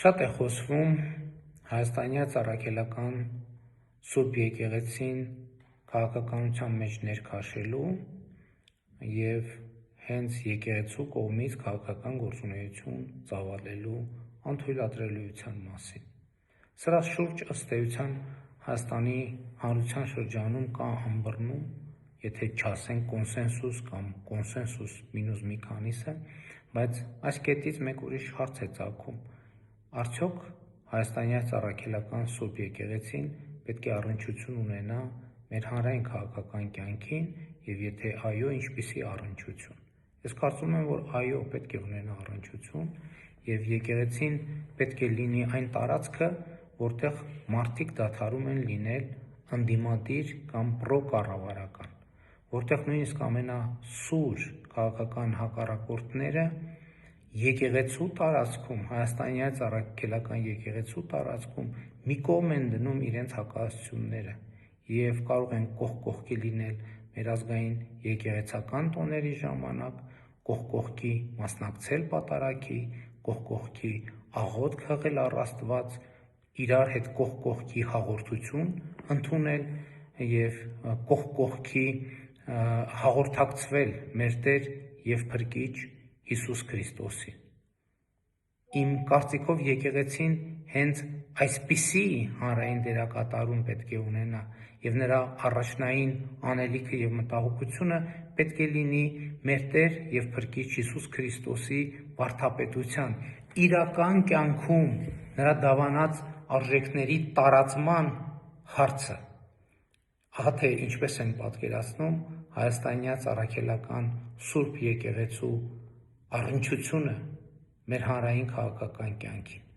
Շատ է խոսվում Հայաստանյաց առաքելական Սուրբ եկեղեցին քաղաքականության մեջ ներքաշելու և հենց եկեղեցու կողմից քաղաքական գործունեություն ծավալելու անթույլատրելիության մասին։ Սրա շուրջ ըստ էության Հայաստանի հանրության շրջանում կա ըմբռնում, եթե չասենք կոնսենսուս կամ կոնսենսուս մինուս մի քանիսը, բայց այս կետից մեկ ուրիշ հարց է ծագում. արդյոք Հայաստանյաց առաքելական Սուրբ եկեղեցին պետք է առնչություն ունենա մեր հանրային քաղաքական կյանքին և եթե այո, ինչպիսի առնչություն։ Ես կարծում եմ, որ այո, պետք է ունենա առնչություն և եկեղեցին պետք է լինի այն տարածքը, որտեղ մարդիկ դադարում են լինել ընդդիմադիր կամ պրոկառավարական, որտեղ նույնիսկ ամենասուր քաղաքական հակառակորդները եկեղեցու տարածքում, Հայաստանյաց առաքելական եկեղեցու տարածքում մի կողմ են դնում իրենց հակասությունները և կարող են կողք կողքի լինել մեր ազգային եկեղեցական տոների ժամանակ, կողք կողքի մասնակցել պատարագի, կողք կողքի աղոթք հղել առ Աստված, իրար հետ կողք կողքի հաղորդություն ընդունել և կողք կողքի հաղորդակցվել մեր Տեր և Փրկիչ Հիսուս Քրիստոսին։ Իմ կարծիքով եկեղեցին հենց այսպիսի հանրային դերակատարում պետք է ունենա և նրա առաջնային անելիքը և մտահոգությունը պետք է լինի մեր Տեր և Փրկիչ Հիսուս Քրիստոսի վարդապետության, իրական կյանքում նրա դավանած արժեքների տարածման հարցը։ Ահա թե ինչպես եմ պատկերացնում Հայաստանյաց առաքելական Սուրբ եկեղեցու առնչությունը մեր հանրային քաղաքական կյանքին։